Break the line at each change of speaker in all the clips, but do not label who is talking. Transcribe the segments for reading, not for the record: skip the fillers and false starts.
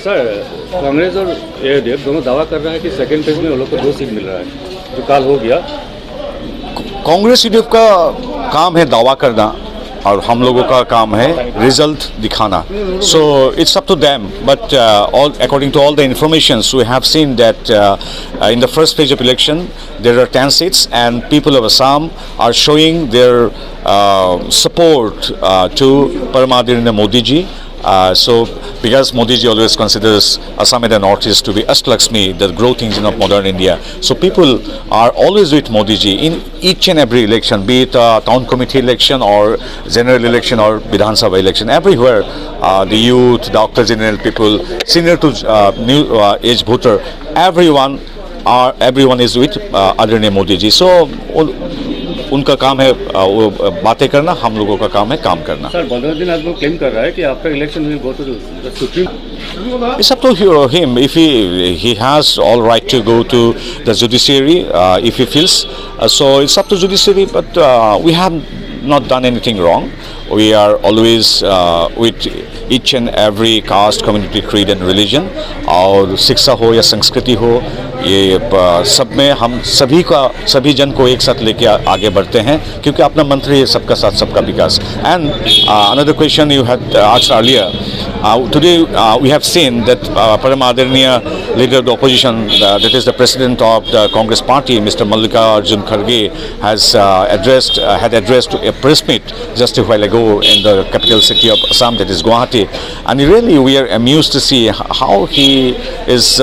Sir, Congress और एआईएडीएफ दोनों दावा कर रहा है कि सेकेंड फेज में वो लोग को 2 सीट मिल रहा है जो काल हो गया।
कांग्रेस एआईएडीएफ का काम है दावा करना और हम लोगों का काम है रिजल्ट दिखाना. So it's up to them. But according to all the informations, we have seen that in the first phase of election, there are 10 seats, and people of Assam are showing their support to Paramahansa Modi ji. So because Modi ji always considers Assam and the Northeast to be Astalakshmi, the growth engine of modern India. So people are always with Modi ji in each and every election, be it town committee election or general election or Vidhan Sabha election. Everywhere, the youth, doctor general people, senior to new age voter, everyone is with Adरणीय Modi ji. So उनका काम है वो बातें करना, हम लोगों का काम है काम करना.
सर, बदरुद्दीन आजमल क्लेम कर रहा है कि after election will go to the supreme.
It's up to him. If he has all right to go to the judiciary, if he feels. So it's up to judiciary. But we have not done anything wrong. We are always with each and every caste, community, creed and religion. और शिक्षा हो या संस्कृति हो, ये सब में हम सभी जन को एक साथ लेके आगे बढ़ते हैं, क्योंकि अपना मंत्र है सबका साथ सबका विकास. And another question you had asked earlier. Today we have seen that Paramahansa leader of the opposition, that is the president of the Congress party, Mr. Mallikarjun Kharge, had addressed a press meet just a while ago in the capital city of Assam, that is Guwahati. And really we are amused to see how he is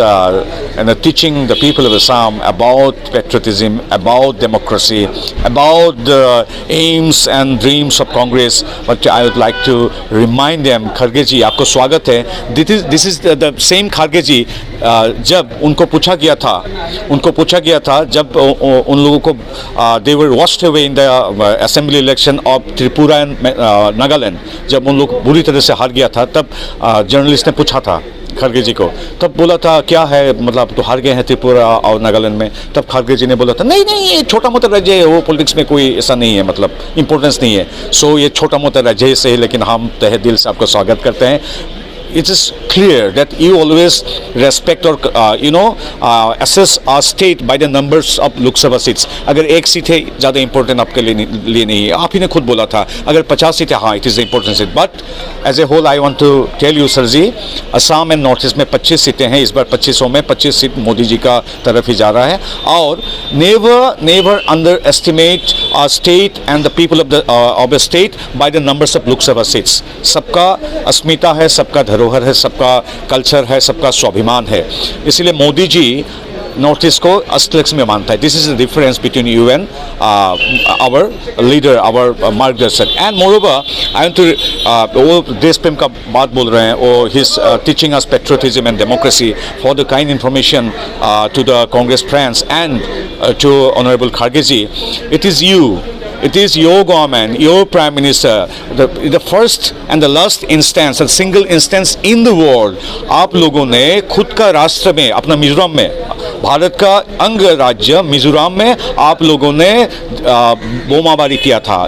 teaching the people of Assam about patriotism, about democracy, about the aims and dreams of Congress. But I would like to remind them, Kharge ji, आपको स्वागत है. This is the same Kharge ji. जब उनको पूछा गया था जब उन लोगों को they were washed away in the assembly election of Tripura and Nagaland, जब उन लोग बुरी तरह से हार गया था, तब जर्नलिस्ट ने पूछा था खड़गे जी को, तब बोला था क्या है, मतलब तो हार गए हैं त्रिपुरा और नागालैंड में. तब खड़गे जी ने बोला था नहीं ये छोटा मोटा राज्य है, वो पॉलिटिक्स में कोई ऐसा नहीं है, मतलब इंपॉर्टेंस नहीं है. सो ये छोटा मोटा राज्य से है, लेकिन हम तहे दिल से आपका स्वागत करते हैं. It is clear that you always respect or assess our state by the numbers of Lok Sabha seats. अगर एक सीट है ज़्यादा इम्पोर्टेंट आपके लिए नहीं है. आप ही ने खुद बोला था अगर 50 सीट है, हाँ it is important seat. But as a whole I want to tell you sir ji, Assam and north east में 25 सीटें हैं. इस बार 2500 में 25 सीट मोदी जी का तरफ ही जा रहा है. और never underestimate our state and the people of the state by the numbers of Lok Sabha seats. सबका अस्मिता है, सबका धरोहर है, सबका कल्चर है, सबका स्वाभिमान है. इसलिए मोदी जी नॉर्थ ईस्ट को अष्टलक्ष्मी मानता है. This is the difference between you and our leader, our मार्गदर्शक. And moreover I want to वो देश प्रेम का बात बोल रहे हैं, वो his teaching us patriotism and democracy. For the kind information to the Congress friends and to honourable Kharge ji, it is you, it is your government, your prime minister, the first and the last instance, a single instance in the world. आप लोगों ने खुद का राष्ट्र में, अपना मिजोरम में, भारत का अंग राज्य मिजोरम में आप लोगों ने बोमाबारी किया था.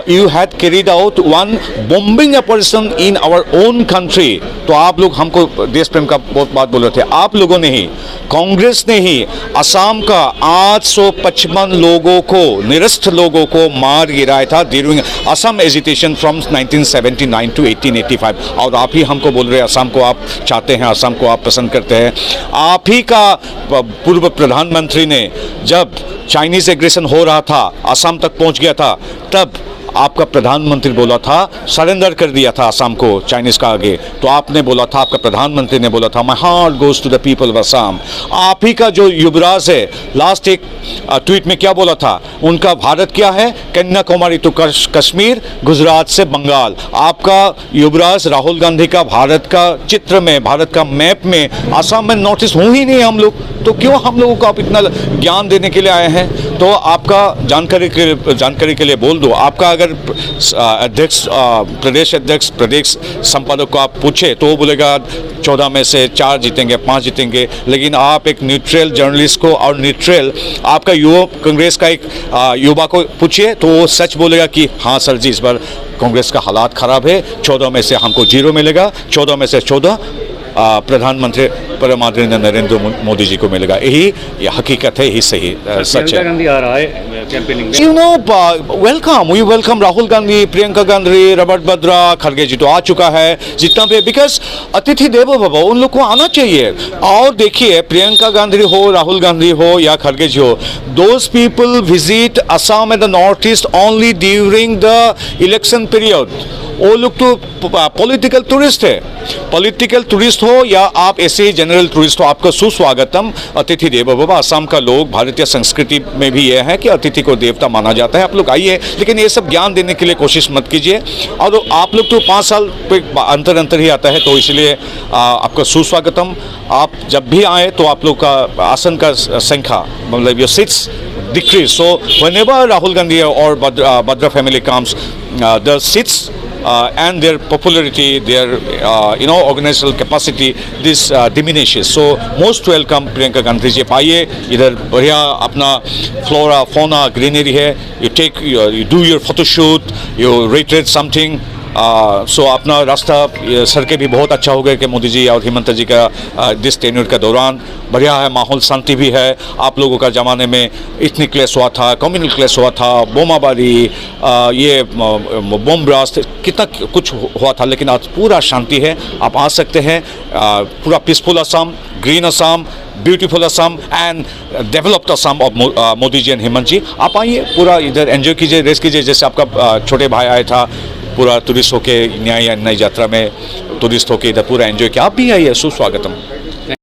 You had carried out one bombing operation in our own country. तो आप लोग हमको देश प्रेम का बहुत बात बोल रहे थे. आप लोगों ने ही, कांग्रेस ने ही असम का 855 लोगों को, निरस्त लोगों को मार गिराया था during Assam agitation from 1979 to 1885. और आप ही हमको बोल रहे हैं असम को आप चाहते हैं, असम को आप पसंद करते हैं. आप ही का पूर्व प्रधानमंत्री ने जब चाइनीज एग्रेशन हो रहा था, असम तक पहुंच गया था, तब आपका प्रधानमंत्री बोला था, सरेंडर कर दिया था असम को चाइनीज का आगे. तो आपने बोला था, आपका प्रधानमंत्री ने बोला था, my heart goes to the people of Assam. आप ही का जो युवराज है, लास्ट एक ट्वीट में क्या बोला था, उनका भारत क्या है, कन्याकुमारी टू कश्मीर, गुजरात से बंगाल. आपका युवराज राहुल गांधी का भारत का चित्र में, भारत का मैप में असम में नॉर्थ ईस्ट हो ही नहीं हम लोग. तो क्यों हम लोगों को आप इतना ज्ञान देने के लिए आए हैं? तो आपका जानकारी के लिए बोल दो, आपका अगर अगर अध्यक्ष प्रदेश अध्यक्ष प्रदेश संपादक को आप पूछे तो वो बोलेगा 14 में से 4 जीतेंगे 5 जीतेंगे, लेकिन आप एक न्यूट्रल जर्नलिस्ट को और न्यूट्रल आपका युवा कांग्रेस का एक युवा को पूछिए तो वो सच बोलेगा कि हाँ सर जी इस बार कांग्रेस का हालात ख़राब है, 14 में से हमको 0 मिलेगा, 14 में से 14 प्रधानमंत्री परम आदरणीय नरेंद्र मोदी जी को मिलेगा। यही हकीकत है, यही सही सच है।
गांधी आ रहा है कैंपेनिंग में।
You know, welcome. We welcome Rahul Gandhi, Priyanka Gandhi, Robert Vadra, खड़गे जी तो आ चुका है जितना भी, बिकॉज अतिथि देवो भव, उन लोग को आना चाहिए। और देखिए प्रियंका गांधी हो, राहुल गांधी हो या खड़गे जी हो, those people visit Assam and the north east only during the election period. वो लोग तो पॉलिटिकल टूरिस्ट है, पॉलिटिकल टूरिस्ट हो या आप ऐसे जनरल टूरिस्ट हो, आपका सुस्वागतम। अतिथि देवो भव, असम का लोग, भारतीय संस्कृति में भी यह है कि अतिथि को देवता माना जाता है। आप लोग आइए, लेकिन ये सब ज्ञान देने के लिए कोशिश मत कीजिए। और आप लोग तो 5 साल पे अंतर ही आता है, तो इसलिए आपका सुस्वागतम। आप जब भी आए तो आप लोग का आसन का संख्या, मतलब your seats decrease. So whenever Rahul Gandhi or Badra family comes, the seats and their popularity, their organizational capacity, this diminishes. So most welcome Priyanka Gandhi जी, आइए इधर बढ़िया अपना flora, fauna, greenery है, you do your photo shoot, you retweet something. सो अपना रास्ता सड़कें भी बहुत अच्छा हो गया कि मोदी जी और हेमंत जी का दिस टेन्योर का दौरान बढ़िया है, माहौल शांति भी है। आप लोगों का ज़माने में इतनी क्लेश हुआ था, कम्युनल क्लेश हुआ था, बोमाबारी, ये बम ब्लास्ट, कितना कुछ हुआ था, लेकिन आज पूरा शांति है। आप आ सकते हैं, पूरा peaceful Assam, green Assam, beautiful Assam and developed Assam of Modi ji and Hemant ji. आप आइए, पूरा इधर एंजॉय कीजिए, रेस्ट कीजिए, जैसे आपका छोटे भाई आया था पूरा टूरिस्ट होके, न्याय यात्रा में टूरिस्ट होके इधर पूरा एंजॉय किया। आप भी आइए, सुस्वागतम।